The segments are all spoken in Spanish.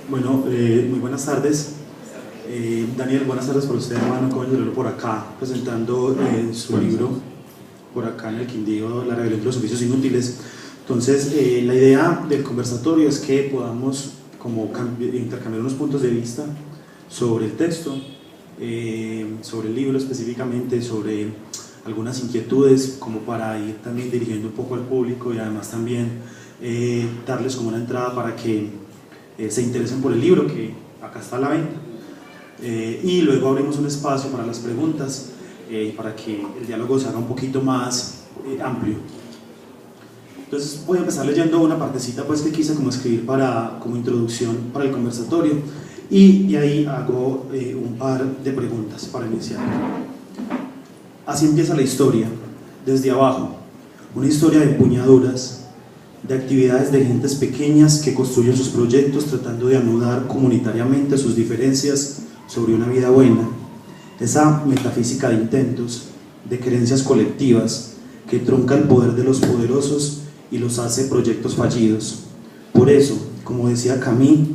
Bueno, muy buenas tardes. Daniel, buenas tardes para usted, hermano. Acabo de verlo por acá, presentando su libro, por acá en el Quindío, La rebelión de los oficios inútiles. Entonces, la idea del conversatorio es que podamos como intercambiar unos puntos de vista sobre el texto, sobre el libro específicamente, sobre algunas inquietudes, como para ir también dirigiendo un poco al público y además también darles como una entrada para que se interesen por el libro, que acá está a la venta. Y luego abrimos un espacio para las preguntas, para que el diálogo se haga un poquito más amplio. Entonces voy a empezar leyendo una partecita pues, que quise como escribir como introducción para el conversatorio, y ahí hago un par de preguntas para iniciar. Así empieza la historia, desde abajo, una historia de empuñaduras, de actividades de gentes pequeñas que construyen sus proyectos tratando de anudar comunitariamente sus diferencias sobre una vida buena, esa metafísica de intentos, de creencias colectivas que trunca el poder de los poderosos y los hace proyectos fallidos. Por eso, como decía Camus,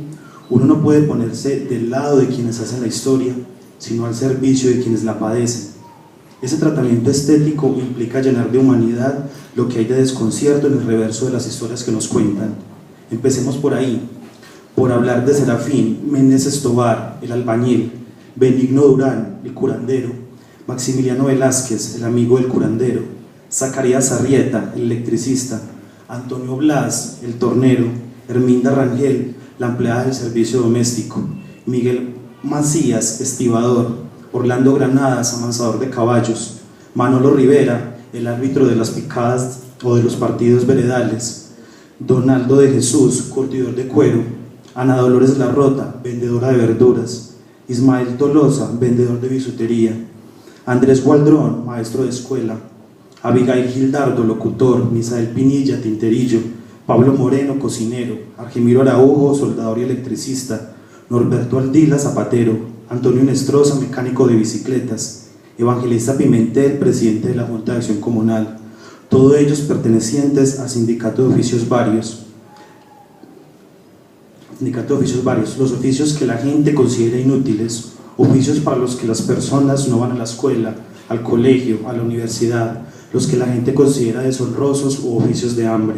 uno no puede ponerse del lado de quienes hacen la historia, sino al servicio de quienes la padecen. Ese tratamiento estético implica llenar de humanidad lo que hay de desconcierto en el reverso de las historias que nos cuentan. Empecemos por ahí, por hablar de Serafín Meneses Tobar, el albañil, Benigno Durán, el curandero, Maximiliano Velázquez, el amigo del curandero, Zacarías Arrieta, el electricista, Antonio Blas, el tornero, Herminda Rangel, la empleada del servicio doméstico, Miguel Macías, estibador, Orlando Granadas, amansador de caballos, Manolo Rivera, el árbitro de las picadas o de los partidos veredales, Donaldo de Jesús, curtidor de cuero, Ana Dolores Larrota, vendedora de verduras, Ismael Tolosa, vendedor de bisutería, Andrés Gualdrón, maestro de escuela, Abigail Gildardo, locutor, Misael Pinilla, tinterillo, Pablo Moreno, cocinero, Argemiro Araujo, soldador y electricista, Norberto Aldila, zapatero, Antonio Nestroza, mecánico de bicicletas, Evangelista Pimentel, presidente de la Junta de Acción Comunal, todos ellos pertenecientes a Sindicato de Oficios Varios. Los oficios que la gente considera inútiles, oficios para los que las personas no van a la escuela, al colegio, a la universidad, los que la gente considera deshonrosos u oficios de hambre.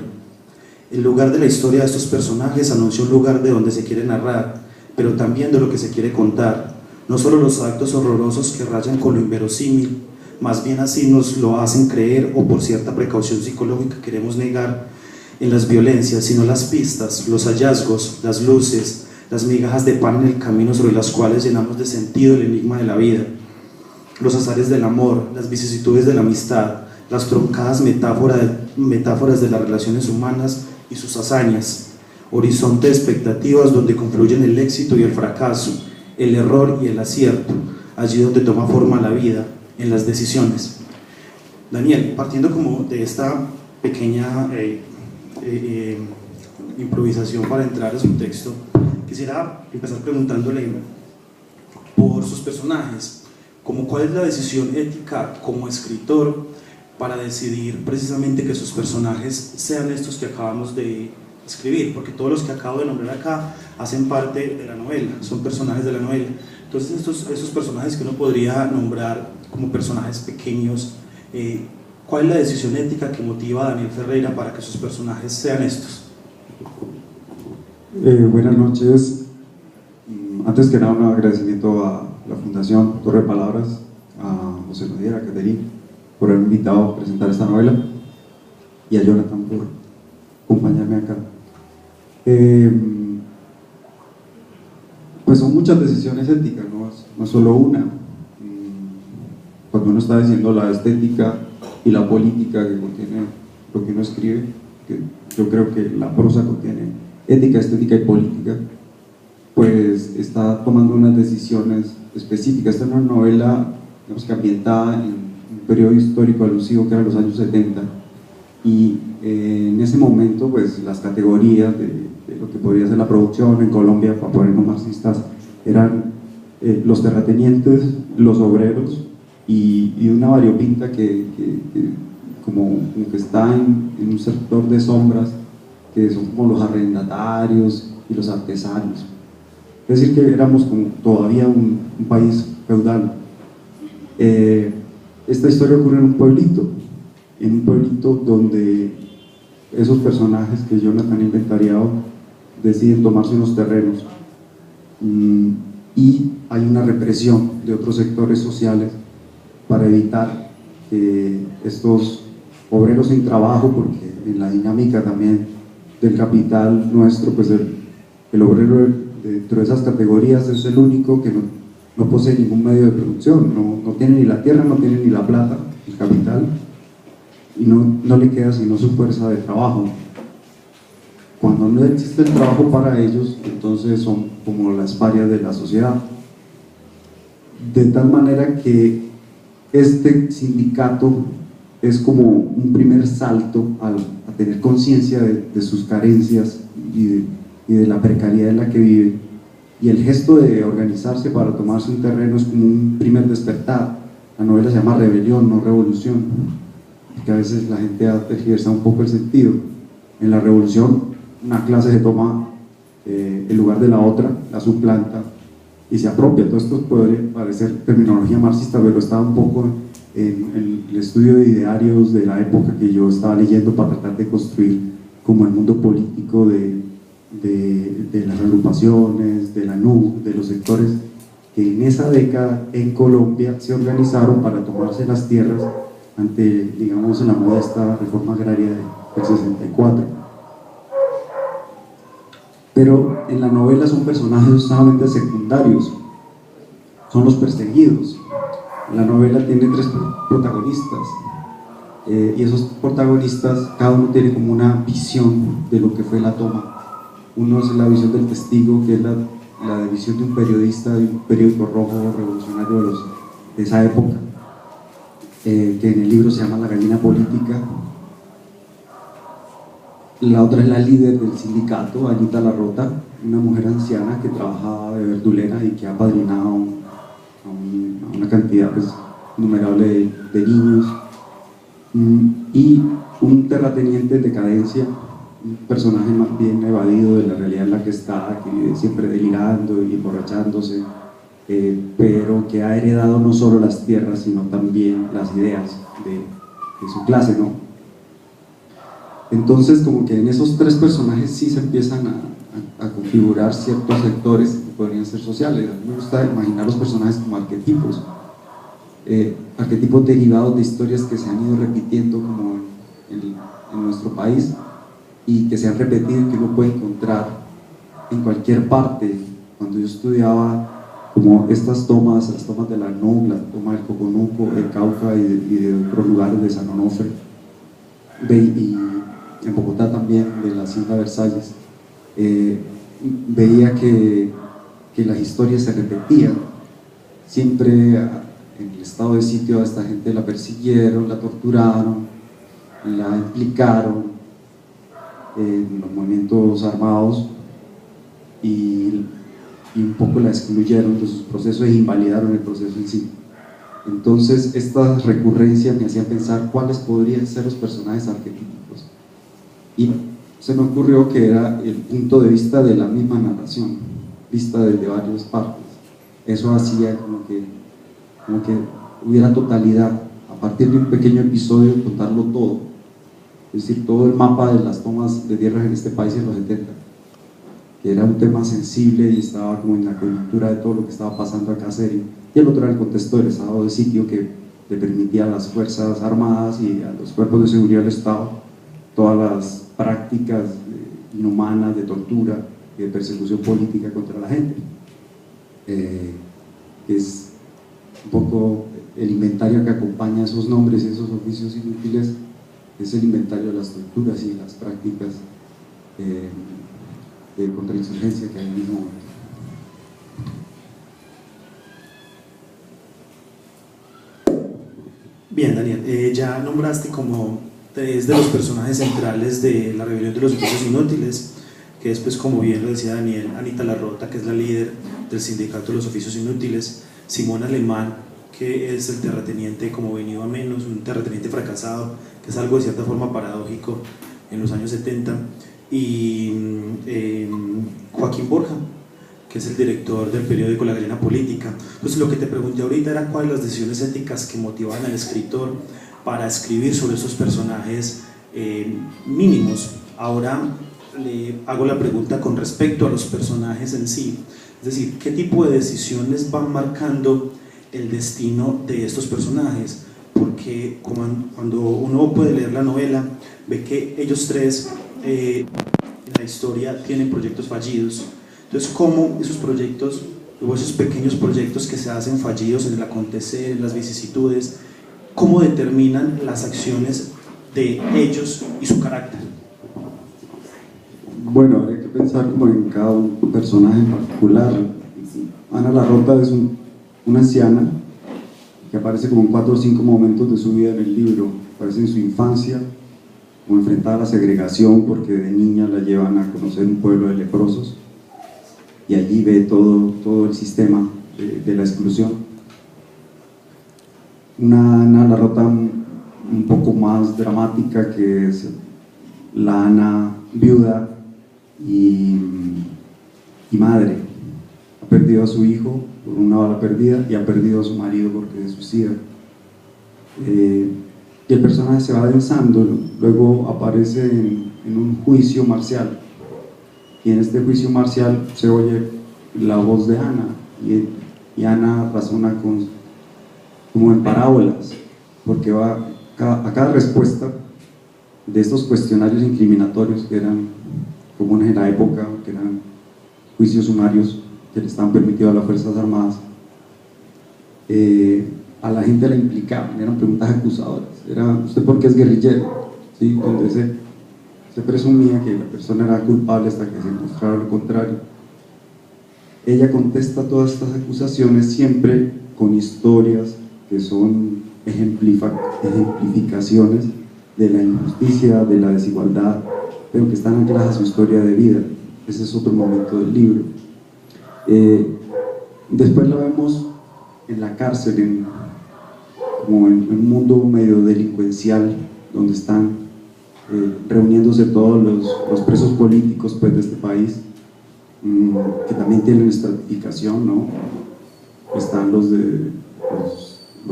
El lugar de la historia de estos personajes anuncia un lugar de donde se quiere narrar, pero también de lo que se quiere contar. No solo los actos horrorosos que rayan con lo inverosímil, más bien así nos lo hacen creer o por cierta precaución psicológica queremos negar en las violencias, sino las pistas, los hallazgos, las luces, las migajas de pan en el camino sobre las cuales llenamos de sentido el enigma de la vida, los azares del amor, las vicisitudes de la amistad, las truncadas metáforas de las relaciones humanas y sus hazañas, horizonte de expectativas donde confluyen el éxito y el fracaso, el error y el acierto, allí donde toma forma la vida, en las decisiones. Daniel, partiendo como de esta pequeña improvisación para entrar a su texto, quisiera empezar preguntándole por sus personajes, como cuál es la decisión ética como escritor para decidir precisamente que sus personajes sean estos que acabamos de escribir, porque todos los que acabo de nombrar acá hacen parte de la novela, son personajes de la novela. Entonces esos personajes que uno podría nombrar como personajes pequeños, ¿cuál es la decisión ética que motiva a Daniel Ferreira para que sus personajes sean estos? Buenas noches. Antes que nada, un agradecimiento a la Fundación Torre de Palabras, a José María, a Caterín, por haberme invitado a presentar esta novela, y a Jonathan por acompañarme acá. Pues son muchas decisiones éticas, no solo una. Cuando uno está diciendo la estética y la política que contiene lo que uno escribe, que yo creo que la prosa contiene ética, estética y política, pues está tomando unas decisiones específicas. Esta es una novela, digamos, que ambientada en un periodo histórico alusivo que era los años 70, y en ese momento pues las categorías de lo que podría ser la producción en Colombia, para ponernos marxistas, eran los terratenientes, los obreros y una variopinta que como que está en un sector de sombras, que son como los arrendatarios y los artesanos. Es decir, que éramos como todavía un país feudal. Esta historia ocurre en un pueblito donde esos personajes que Jonathan ha inventariado deciden tomarse unos terrenos, y hay una represión de otros sectores sociales para evitar que estos obreros sin trabajo, porque en la dinámica también del capital nuestro, pues el obrero dentro de esas categorías es el único que no posee ningún medio de producción, no tiene ni la tierra, no tiene ni la plata, el capital, y no le queda sino su fuerza de trabajo. Cuando no existe el trabajo para ellos, entonces son como las parias de la sociedad. De tal manera que este sindicato es como un primer salto a tener conciencia de sus carencias y de la precariedad en la que viven, y el gesto de organizarse para tomarse un terreno es como un primer despertar. La novela se llama Rebelión, no Revolución, porque a veces la gente ha tergiversado un poco el sentido. En la revolución una clase se toma el lugar de la otra, la suplanta y se apropia. Todo esto podría parecer terminología marxista, pero estaba un poco en el estudio de idearios de la época que yo estaba leyendo para tratar de construir como el mundo político de las agrupaciones, de la NUC, de los sectores que en esa década en Colombia se organizaron para tomarse las tierras ante, digamos, la modesta reforma agraria del 64. Pero en la novela son personajes solamente secundarios, son los perseguidos. La novela tiene 3 protagonistas, y esos protagonistas, cada uno tiene como una visión de lo que fue la toma. Uno es la visión del testigo, que es la visión de un periodista de un periódico rojo revolucionario de esa época, que en el libro se llama La gallina política. La otra es la líder del sindicato, Anita Larrota, una mujer anciana que trabajaba de verdulera y que ha apadrinado a una cantidad pues innumerable de niños, y un terrateniente en decadencia, un personaje más bien evadido de la realidad en la que está, que vive siempre delirando y emborrachándose, pero que ha heredado no solo las tierras sino también las ideas de su clase, ¿no? Entonces, como que en esos 3 personajes sí se empiezan a configurar ciertos sectores que podrían ser sociales. A mí me gusta imaginar los personajes como arquetipos, arquetipos derivados de historias que se han ido repitiendo como en nuestro país y que se han repetido y que uno puede encontrar en cualquier parte. Cuando yo estudiaba como estas tomas, las tomas de la NUC, la toma del Coconuco, de Cauca y de otros lugares de San Onofre, y en Bogotá también, de la Hacienda Versalles, veía que las historias se repetían. Siempre en el estado de sitio a esta gente la persiguieron, la torturaron, la implicaron en los movimientos armados y un poco la excluyeron de sus procesos e invalidaron el proceso en sí. Entonces estas recurrencias me hacían pensar cuáles podrían ser los personajes arquetípicos, y se me ocurrió que era el punto de vista de la misma narración, vista desde varias partes. Eso hacía como que hubiera totalidad, a partir de un pequeño episodio contarlo todo, es decir, todo el mapa de las tomas de tierras en este país en los 70, que era un tema sensible y estaba como en la coyuntura de todo lo que estaba pasando acá serio, y el otro era el contexto del estado de sitio que le permitía a las fuerzas armadas y a los cuerpos de seguridad del Estado todas las prácticas inhumanas de tortura y de persecución política contra la gente, que es un poco el inventario que acompaña esos nombres y esos oficios inútiles, es el inventario de las torturas y las prácticas de contrainsurgencia que hay en el mismo momento. Bien, Daniel, ya nombraste como 3 de los personajes centrales de la rebelión de los oficios inútiles, que es, pues, como bien lo decía Daniel, Anita Larrota, que es la líder del sindicato de los oficios inútiles, Simón Alemán, que es el terrateniente como venido a menos, un terrateniente fracasado, que es algo de cierta forma paradójico en los años 70, y Joaquín Borja, que es el director del periódico La Gallina Política. Entonces lo que te pregunté ahorita era cuáles las decisiones éticas que motivaban al escritor para escribir sobre esos personajes mínimos. Ahora le hago la pregunta con respecto a los personajes en sí, es decir, ¿qué tipo de decisiones van marcando el destino de estos personajes? Porque cuando uno puede leer la novela, ve que ellos tres en la historia tienen proyectos fallidos. Entonces, ¿cómo esos proyectos o esos pequeños proyectos que se hacen fallidos en el acontecer, en las vicisitudes, cómo determinan las acciones de ellos y su carácter? Bueno, habría que pensar como en cada un personaje en particular. Ana Larrota es una anciana que aparece como en 4 o 5 momentos de su vida en el libro. Aparece en su infancia, como enfrentada a la segregación porque de niña la llevan a conocer un pueblo de leprosos y allí ve todo el sistema de la exclusión. Una Ana Larrota un poco más dramática, que es la Ana viuda y madre. Ha perdido a su hijo por una bala perdida y ha perdido a su marido porque se suicida. Y el personaje se va adensando, luego aparece en un juicio marcial, y en este juicio marcial se oye la voz de Ana, y Ana razona como en parábolas, porque va a cada respuesta de estos cuestionarios incriminatorios que eran comunes en la época, que eran juicios sumarios que le estaban permitidos a las Fuerzas Armadas, a la gente la implicaban, eran preguntas acusadoras. Era: ¿usted por qué es guerrillero? ¿Sí? Donde se presumía que la persona era culpable hasta que se demostrara lo contrario. Ella contesta todas estas acusaciones siempre con historias que son ejemplificaciones de la injusticia, de la desigualdad, pero que están ancladas a su historia de vida. Ese es otro momento del libro. Después la vemos en la cárcel, como en un mundo medio delincuencial, donde están reuniéndose todos los presos políticos, pues, de este país, que también tienen estratificación, ¿no? Están los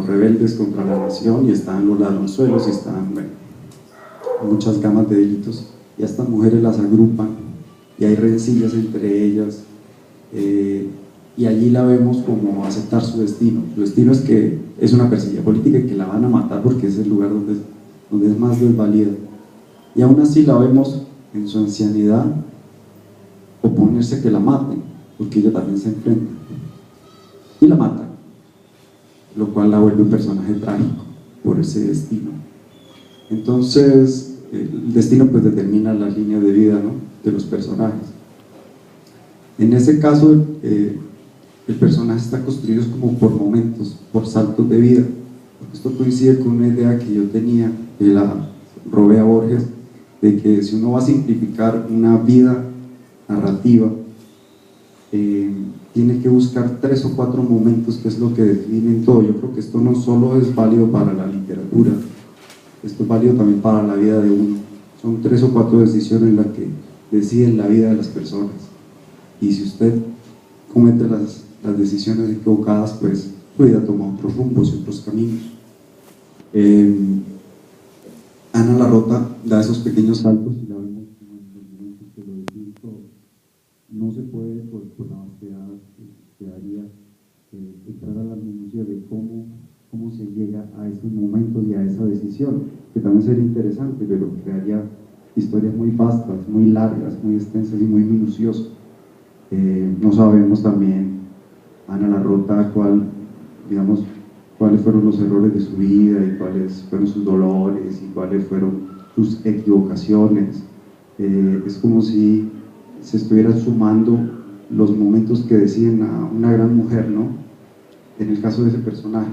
rebeldes contra la nación, y están los ladronzuelos, y están, bueno, muchas gamas de delitos, y a estas mujeres las agrupan y hay rencillas entre ellas, y allí la vemos como aceptar su destino. Su destino es que es una perseguida política y que la van a matar porque es el lugar donde es más desvalida, y aún así la vemos en su ancianidad oponerse a que la maten, porque ella también se enfrenta y la matan, lo cual la vuelve un personaje trágico por ese destino. Entonces el destino pues determina la línea de vida, ¿no?, de los personajes. En ese caso el personaje está construido como por momentos, por saltos de vida. Esto coincide con una idea que yo tenía, que la robé a Borges, de que si uno va a simplificar una vida narrativa, tiene que buscar 3 o 4 momentos, que es lo que definen todo. Yo creo que esto no solo es válido para la literatura, esto es válido también para la vida de uno. Son 3 o 4 decisiones las que deciden la vida de las personas, y si usted comete las decisiones equivocadas, pues puede tomar otros rumbos y otros caminos. Ana Larrota da esos pequeños saltos y la vemos como en los momentos que lo deciden todo. No se puede, por la vastedad que daría, entrar a la minucia de cómo se llega a esos momentos y a esa decisión, que también sería interesante, pero crearía historias muy vastas, muy largas, muy extensas y muy minuciosas. No sabemos también, Ana Larrota, cuáles fueron los errores de su vida, y cuáles fueron sus dolores, y cuáles fueron sus equivocaciones. Es como si se estuvieran sumando los momentos que deciden a una gran mujer, ¿no? En el caso de ese personaje,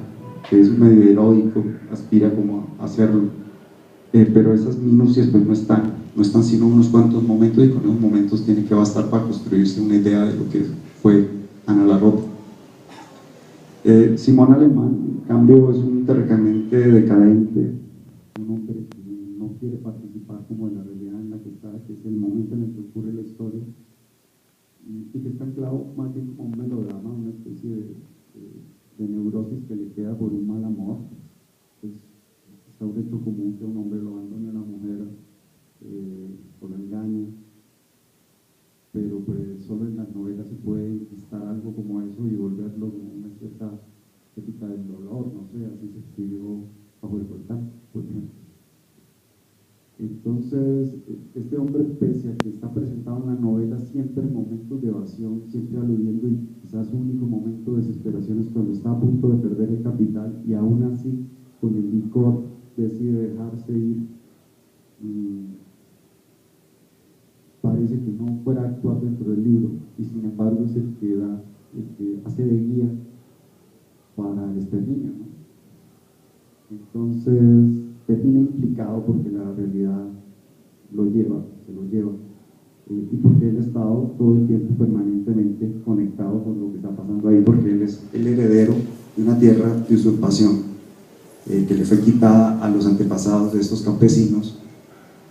que es medio heroico, aspira como a hacerlo, pero esas minucias pues no están sino unos cuantos momentos, y con esos momentos tiene que bastar para construirse una idea de lo que fue Ana Larrota. Simón Alemán, en cambio, es un tercamente decadente, un hombre que no quiere participar como en la realidad en la que está, que es el momento en el que ocurre la historia, y que está anclado más bien como un melodrama, una especie de neurosis que le queda por un mal amor. Pues, está un hecho común que un hombre lo abandone a una mujer o la engañe, pero pues solo en las novelas se puede instar algo como eso y volverlo como una cierta ética del dolor, no sé, así se escribió Bajo el Volcán, por ejemplo. Entonces, este hombre, pese a que está presentado en la novela siempre en momentos de evasión, siempre aludiendo, y quizás su único momento de desesperación es cuando está a punto de perder el capital y aún así, con el licor, decide dejarse ir. Parece que no fuera a actuar dentro del libro, y sin embargo es el que hace de guía para el exterminio, ¿no? Entonces termina implicado porque la realidad se lo lleva, y porque él ha estado todo el tiempo permanentemente conectado con lo que está pasando ahí, porque él es el heredero de una tierra de usurpación que le fue quitada a los antepasados de estos campesinos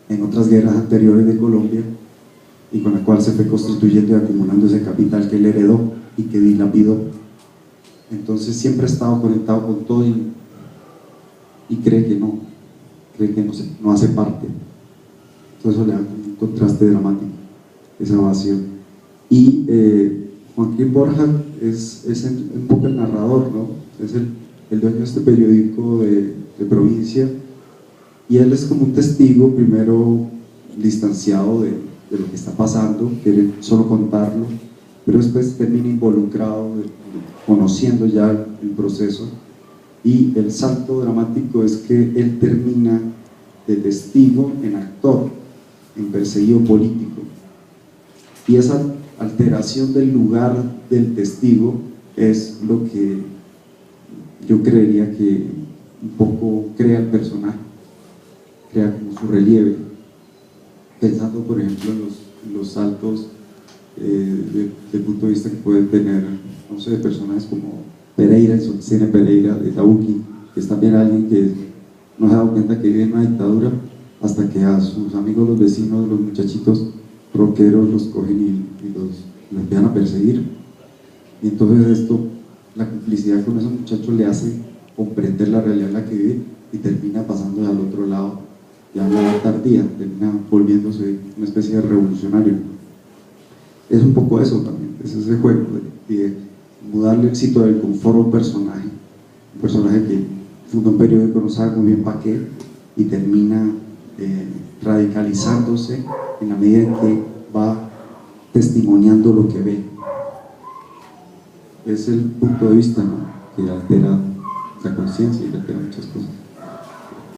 en otras guerras anteriores de Colombia, y con la cual se fue constituyendo y acumulando ese capital que él heredó y que dilapidó. Entonces siempre ha estado conectado con todo y cree que no hace parte. Entonces eso le da un contraste dramático, esa evasión. Y Joaquín Borja es un poco el narrador, ¿no? Es el dueño de este periódico de provincia, y él es como un testigo, primero distanciado de lo que está pasando, quiere solo contarlo, pero después termina involucrado, conociendo ya el proceso, y el salto dramático es que él termina de testigo en actor, en perseguido político, y esa alteración del lugar del testigo es lo que yo creería que un poco crea el personaje, crea como su relieve, pensando por ejemplo en los saltos del punto de vista que pueden tener, no sé, personajes como Pereira, en su cine Pereira de Tabuki, que es también alguien que no se ha dado cuenta que vive en una dictadura, hasta que a sus amigos, los vecinos, los muchachitos rockeros los cogen y los empiezan a perseguir. Y entonces esto, la complicidad con esos muchachos le hace comprender la realidad en la que vive, y termina pasando al otro lado, ya en la edad tardía, termina volviéndose una especie de revolucionario. Es un poco eso también, es ese juego de mudarle el sitio del confort a un personaje que funda un periódico, no sabe muy bien para qué, y termina radicalizándose en la medida en que va testimoniando lo que ve. Es el punto de vista, ¿no?, que altera la conciencia y altera muchas cosas.